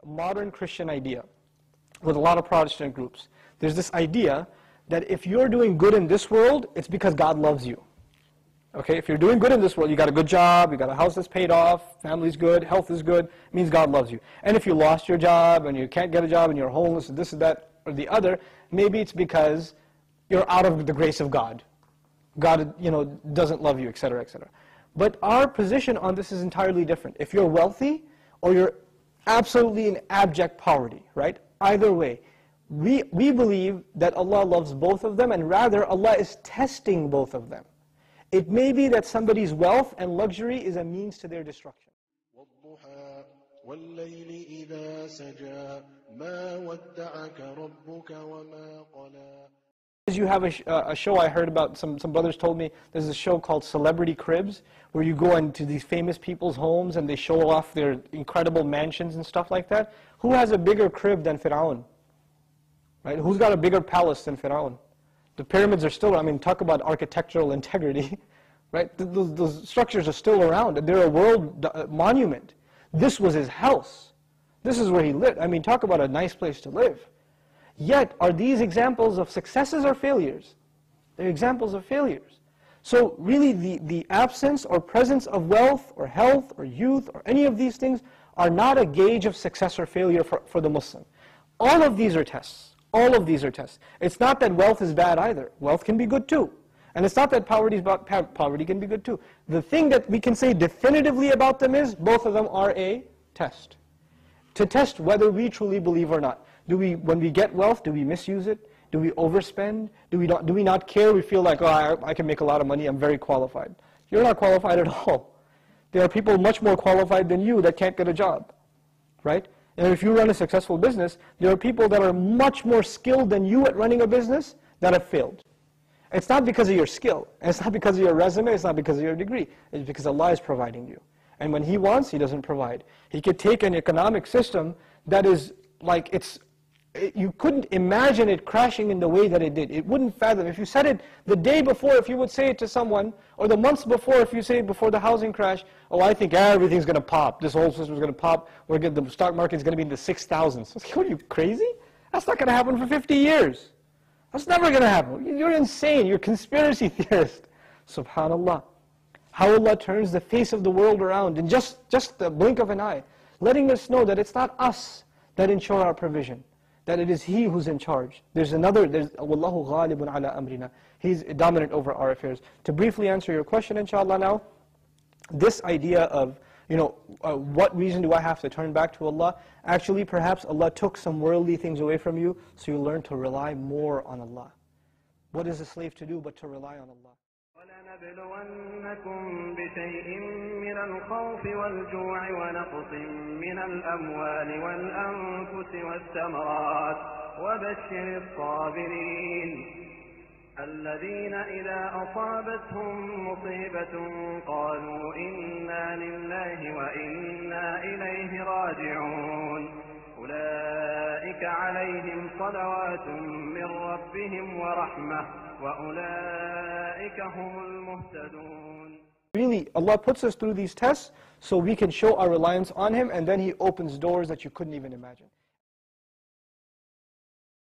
modern Christian idea with a lot of Protestant groups. There's this idea that if you're doing good in this world, it's because God loves you. Okay, if you're doing good in this world, you got a good job, you got a house that's paid off, family's good, health is good, it means God loves you. And if you lost your job and you can't get a job and you're homeless and this and that or the other, maybe it's because you're out of the grace of God. God, doesn't love you, etc., etc. But our position on this is entirely different. If you're wealthy or you're absolutely in abject poverty, right? Either way, we believe that Allah loves both of them, and rather Allah is testing both of them. It may be that somebody's wealth and luxury is a means to their destruction. You have a show I heard about, some brothers told me, there's a show called Celebrity Cribs, where you go into these famous people's homes and they show off their incredible mansions and stuff like that. Who has a bigger crib than Fir'aun? Right? Who's got a bigger palace than Fir'aun? The pyramids are still, talk about architectural integrity, right? Those structures are still around. They're a world monument. This was his house. This is where he lived. Talk about a nice place to live. Yet, are these examples of successes or failures? They're examples of failures. So really the absence or presence of wealth or health or youth or any of these things are not a gauge of success or failure for the Muslim. All of these are tests. All of these are tests. It's not that wealth is bad either. Wealth can be good too. And it's not that poverty is bad. Poverty can be good too. The thing that we can say definitively about them is both of them are a test. To test whether we truly believe or not. When we get wealth, do we misuse it? Do we overspend? Do we not care? We feel like, oh, I can make a lot of money, I'm very qualified. You're not qualified at all. There are people much more qualified than you that can't get a job, right? And if you run a successful business, there are people that are much more skilled than you at running a business that have failed. It's not because of your skill. And it's not because of your resume. It's not because of your degree. It's because Allah is providing you. And when He wants, He doesn't provide. He could take an economic system that is like, you couldn't imagine it crashing in the way that it did. It wouldn't fathom. If you said it the day before, if you would say it to someone, or the months before, if you say it before the housing crash, oh, I think everything's going to pop. This whole system's going to pop. The stock market's going to be in the 6,000s. What, are you crazy? That's not going to happen for 50 years. That's never going to happen. You're insane. You're a conspiracy theorist. SubhanAllah. How Allah turns the face of the world around in just the blink of an eye, letting us know that it's not us that ensure our provision, that it is He who's in charge. There's Wallahu ghalibun ala amrina. He's dominant over our affairs. To briefly answer your question, inshallah now, this idea of, what reason do I have to turn back to Allah? Actually, perhaps Allah took some worldly things away from you, so you learn to rely more on Allah. What is a slave to do but to rely on Allah? وَلَنَبْلُوَنَّكُمْ بِشَيْءٍ مِّنَ الْخَوْفِ وَالْجُوعِ وَنَقْصٍ مِّنَ الْأَمْوَالِ وَالْأَنفُسِ وَالثَّمَرَاتِ وَبَشِّرِ الصَّابِرِينَ الَّذِينَ إِذَا أَصَابَتْهُم مُّصِيبَةٌ قَالُوا إِنَّا لِلَّهِ وَإِنَّا إِلَيْهِ راجعون أُولَئِكَ عَلَيْهِمْ صَلَوَاتٌ مِّن رَّبِّهِمْ وَرَحْمَةٌ وَأُولَئِكَ هُمُ الْمُهْتَدُونَ. Really, Allah puts us through these tests so we can show our reliance on Him, and then He opens doors that you couldn't even imagine.